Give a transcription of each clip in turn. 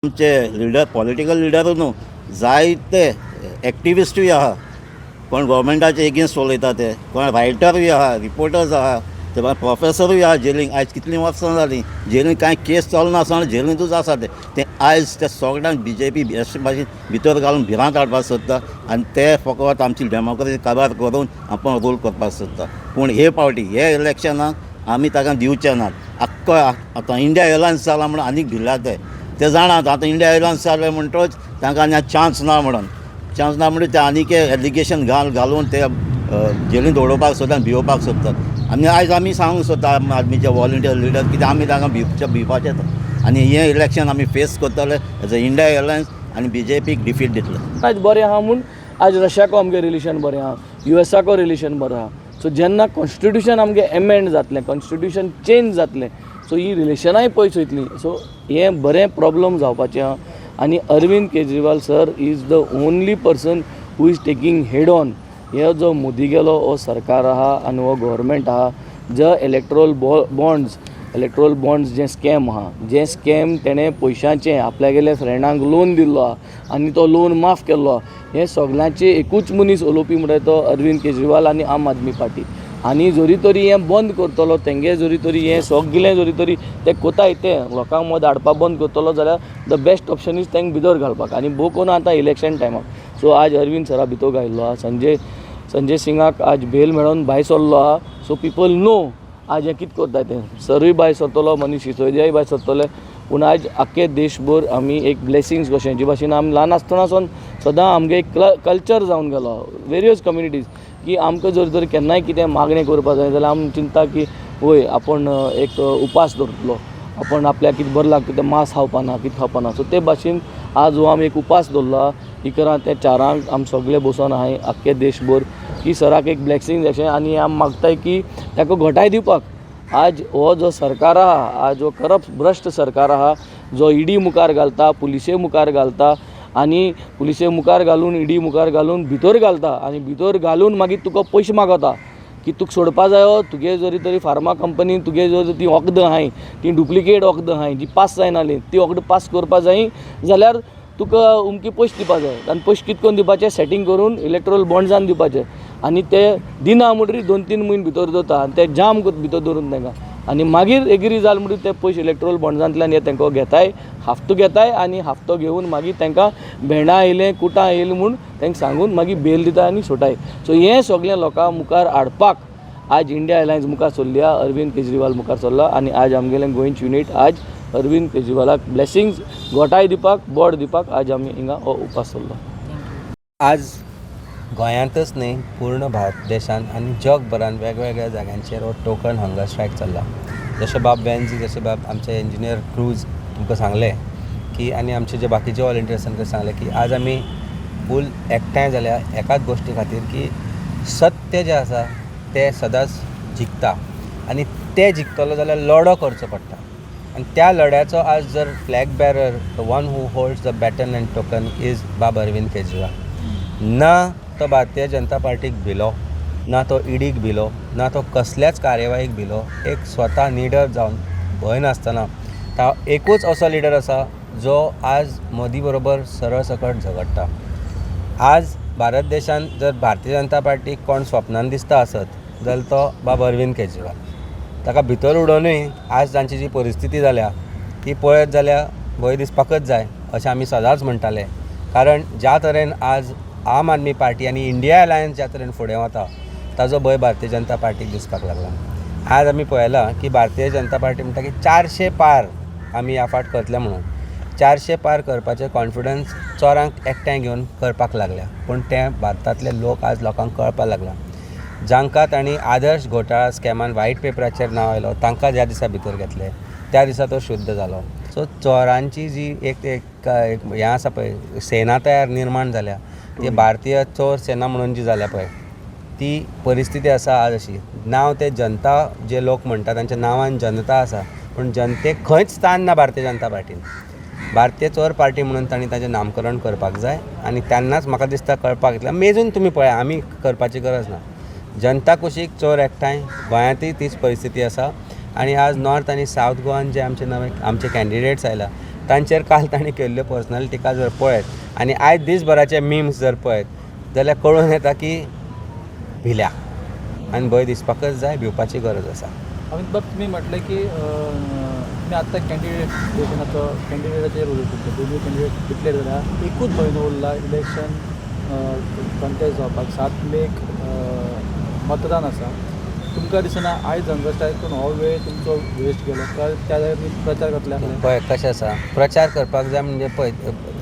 आमचे leader political leader न्हू जायते एक्टिविस्टूय आहा कोण गव्हर्मेंटाचे एगेन्स्ट उलयता ते कोण रायटरूय आहा रिपोर्टर्स आहा ते भायर प्रोफेसरूय आहा जेलींत आयज कितलीं वर्सां जालीं जेलींत कांय केस चालू नासतना जेलींतूच आसा ते आयज ते सगळ्यांक BJP अशे भाशेन भितर घालून भिरांत हाडपाक सोदता आनी ते फकत आमची डेमोक्रेसी काबार करून आपण रूल करपाक सोदता. पूण हे फावटी हे इलेक्शनाक आमी ताका दिवचे नात. आख्खो आतां इंडिया एलायन्स जाला म्हणून आनीक भिल्ला ते जाणात. आतां इंडिया एलायन्स जालें म्हणटच तांकां आनी चान्स ना म्हणून ते आनीक एलिगेशन घालून ते जेलींत उडोवपाक सोदता आनी भिवपाक सोदतात. आनी आयज आमी सांगूंक सोदता आम आदमीचे वॉलंटियर लिडर कित्याक आमी तांकां भिवपाचें आनी हें इलेक्शन आमी फेस करतले एज अ इंडिया एलायन्स आनी BJPक डिफीट दितले. आयज बरें आहा म्हूण आयज रशियाको आमगे रिलेशन बरें आहा, USAको रिलेशन बरें आहा. सो जेन्ना कॉन्स्टिट्यूशन आमगे एमेंड जातलें, कॉन्स्टिट्यूशन चेंज जातलें, सो ही रिलेशनाय पयस वयतलीं. सो हें बरें प्रॉब्लम जावपाचें आहा. आनी Arvind Kejriwal sir is the only person who is taking head on हे जो मोदी गेलो हो सरकार आहा आनी हो गव्हर्मेंट आहा जो इलेक्ट्रोल बॉन्ड्स जे स्कॅम आहा, जे स्कॅम तेणें पयशांचें आपल्यागेल्या फ्रेंडांक लोन दिल्लो आहा आनी तो लोन माफ केल्लो आहा. हे सगळ्यांचे एकूच मनीस उलोवपी म्हणटा तो अरविंद केजरीवाल आनी आम आदमी पार्टी. आनी जोरी तरी हें बंद करतलो तेंगे जोरी तरी हें सगळें जोरी तरी ते कोताय ते लोकांक मत हाडपाक बंद करतलो जाल्यार द बेस्ट ऑप्शन इज तेंक भितर घालपाक. आनी भोव कोण आतां इलेक्शन टायमाक. सो आज अरविंद सरा भितर घायल्लो आहा. संजय सिंगाक आज बेल मेळोन भायर सरलो आहा. सो पिपल नो आज हें कितें करता तें. सरूय भायर सरतलो, मनीस सिसोदियाय भायर सरतले. पूण आज आख्खे देशभर आमी एक ब्लेसिंग्स कशें जे भाशेन आमी ल्हान आसतनासून सदां आमगे एक कल्चर जावन गेलो वेरियस कम्युनिटीज की आमकां जर तर केन्नाय कितें मागणें करपा जाय जाल्यार आमी चिंता की वय आपूण एक उपास दवरतलो, आपूण आपल्याक कितें बरें लागता तें मांस खावपाना कितें खावपाना. सो ते भाशेन आज हो आमी एक उपास दवरलो आहा. इकरा ते 4 आमी सगळे बसून आहाय आख्खे देशभर की सराक एक ब्लेसिंग अशें आनी आमी मागताय की ताका घोटाय दिवपाक. आज हो जो सरकार आहा, आज जो करप्ट भ्रश्ट सरकार आहा जो ईडी मुखार घालता, पुलिसे मुखार घालता आनी पुलिसे मुखार घालून ईडी मुखार घालून भितर घालता आनी भितर घालून मागीर तुका पयशे मागता की तुका सोडपा जायो. तुगे जरी तरी फार्मा कंपनीन तुगे जर ती वखदां आहाय ती डुप्लिकेट वखदां आहाय जी पास जायनाली ती वखदां पास करपा जाय जाल्यार तुका उमकी पयशे दिवपा जाय. आनी पयशे कितें करून दिवपाचे सेटींग करून इलेक्ट्रोल बॉन्ड्सान दिवपाचे आनी ते दिना म्हणटरी 2-3 म्हयने भितर दवरता आनी ते जाम भितर दवरून तांकां आनी मागीर एग्री जाल म्हणटरी ते पयशे इलेक्ट्रोल बॉन्ड्सांतल्यान हे तांकां घेताय, हाफ्तो घेताय आनी हाफ्तो घेवन मागीर तांकां भेंडा येयलें कुटां येयलें म्हूण तांकां सांगून मागीर बेल दिता आनी सोटाय. सो हें सगळें लोकां मुखार हाडपाक आज इंडिया एलायन्स मुखार सरली आहा, अरविंद केजरीवाल मुखार सरला आनी आज आमगेलें गोंयचे युनीट आज अरविंद केजरीवालाक ब्लेसिंग्स घोटाय दिवपाक बोड दिवपाक आज आमी हिंगा हो उपास सरलो. आज गोंयांतच न्ही पूर्ण भारत देशान आनी जगभरान वेगवेगळ्या जाग्यांचेर हो टोकन हंगर स्ट्रायक चल्ला. जशें बाब बेन्झी, जशें बाब आमचे इंजिनियर क्रूज तुमकां सांगलें की आनी आमचे जे बाकीचे वॉलंटियर्स तांकां सांगलें की आज आमी फूल एकठांय जाल्या एकाच गोश्टी खातीर की सत्य जें आसा तें सदांच जिखता आनी तें जिखतलो जाल्यार लढो करचो पडटा. आनी त्या लढ्याचो आज जर flag bearer the one who holds the baton and token is बाब अरविंद केजरीवाल. ना तो भारतीय जनता पार्टीक भिलो, ना तो ईडीक भिलो, ना तो कसल्याच कार्यवाहीक भिलो. एक स्वता निडर जावन भंय नासतना तो एकूच असो लिडर आसा जो आज मोदी बरोबर सरळ सकट झगडटा. आज भारत देशान जर भारतीय जनता पार्टीक कोण स्वप्नान दिसता आसत जाल्यार तो बाब अरविंद केजरीवाल. ताका भितर उडोवनूय आज तांची जी परिस्थिती जाल्या ती पळयत जाल्यार भंय दिसपाकच जाय अशें आमी सदांच म्हणटाले. कारण ज्या तरेन आज आम आदमी पार्टी आनी इंडिया एलायन्स ज्या तरेन फुडें वता ताजो भंय भारतीय जनता पार्टीक दिसपाक लागला. आज आमी पळयलां की भारतीय जनता पार्टी म्हणटा की 400 पार आमी ह्या फावट करतले म्हणून. 400 पार करपाचें कॉन्फिडन्स चोरांक एकठांय घेवन करपाक लागल्या. पूण तें भारतांतले लोक आज लोकांक कळपाक लागला. जांकां तांणी आदर्श घोटाळा स्कॅमान व्हायट पेपराचेर नांव आयलो तांकां ज्या दिसा भितर घेतले त्या दिसा तो शुद्ध जालो. सो चोरांची जी एक हें आसा पळय सेना तयार निर्माण जाल्या ती भारतीय चोर सेना म्हणून जी जाल्या पळय ती परिस्थिती आसा आज अशी. नांव ते जनता जे लोक म्हणटा तांच्या नांवान जनता आसा पूण जनतेक खंयच स्थान ना भारतीय जनता पार्टीन. भारतीय चोर पार्टी म्हणून तांणी ताचें नामकरण करपाक जाय आनी तेन्नाच म्हाका दिसता कळपाक येतलें. मेजून तुमी पळया आमी करपाची गरज ना. जनता कुशीक चोर एकठांय गोंयांतय तीच परिस्थिती आसा. आनी आज नॉर्थ आनी सावथ गोवान जे आमचे कॅन्डिडेट्स आयला तांचेर काल तांणी केल्ल्यो पर्सनल टिका जर पळयत आनी आयज दिसभराचे मिम्स जर पळयत जाल्यार कळून येता की भिल्या आनी भंय दिसपाकच जाय, भिवपाची गरज आसा. अमित बाब, तुम्ही म्हटलं की तुम्ही आत्ता कॅन्डिडेटाचेर उलयता, दोनूय कॅन्डिडेट डिक्लेअर जाला, एकूच म्हयनो उरला इलेक्शन कंटेस्ट जावपाक. 7 मेक मतदान आसा. तुमकां दिसना आयज हंगर स्ट्रायकून हो वेळ तुमचो वेस्ट गेलो काय? त्या जाग्यार प्रचार करतले पळय कशें आसा, प्रचार करपाक जाय म्हणजे पळय,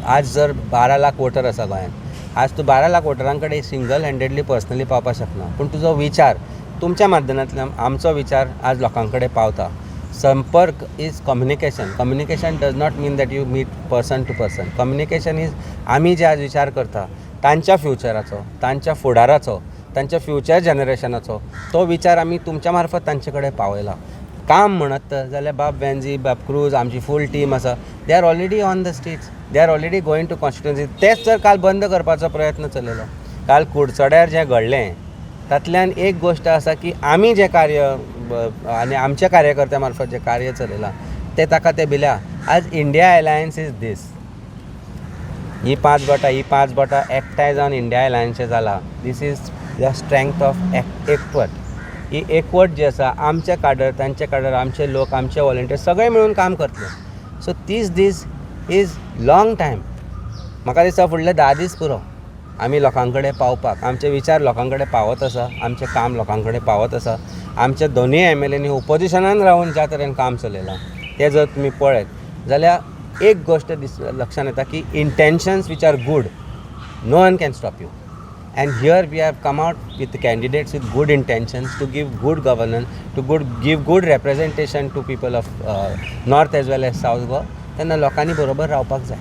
आज जर 12 लाख वोटर आसा गोंयांत, आज तूं 12 लाख वोटरां कडेन सिंगल हँडेडली पर्सनली पावपाक शकना, पूण तुजो विचार तुमच्या माध्यमांतल्यान आमचो विचार आज लोकां कडेन पावता. संपर्क is communication. Communication does not mean that you meet person to person. Communication is आमी जे आज विचार करता तांच्या फ्युचराचो, तांच्या फुडाराचो, तांच्या फ्युचर जनरेशनाचो तो विचार आमी तुमच्या मार्फत तांचे कडेन पावयला. काम म्हणत जाल्यार बाब वेंझी, बाब क्रूज, आमची फूल टीम आसा, they are already on the streets, they are already going to constituency. तेच जर काल बंद करपाचो प्रयत्न चलयलो. काल कुडचड्यार जें घडलें तातल्यान एक गोश्ट आसा की आमी जें कार्य आनी आमच्या कार्यकर्त्यां मार्फत जें कार्य चलयलां तें ताका ते भिल्या. आज इंडिया एलायन्स इज दीस. ही 5 बोटां एकठांय जावन इंडिया एलायन्स जाला. This is the strength of एकवट. ही एकवट जी आसा, आमचे काडर, तांचे काडर, आमचे लोक, आमचे वॉलंटियर्स सगळे मेळून काम करतले. सो 30 दीस इज लाँग टायम. म्हाका दिसता फुडले 10 दीस पुरो आमी लोकां कडेन पावपाक. आमचे विचार लोकां कडेन पावत आसा, आमचें काम लोकां कडेन पावत आसा. आमचे दोनूय MLAंनी ओपोजिशनान रावन ज्या तरेन काम चलयलां तें जर तुमी पळयत जाल्यार एक गोश्ट लक्षांत येता की intentions which are good, no one can stop you. And here we have come out with the candidates with good intentions to give good governance, to give good representation to people of North as well as South Goa. तेन्ना लोकांनी बरोबर रावपाक जाय.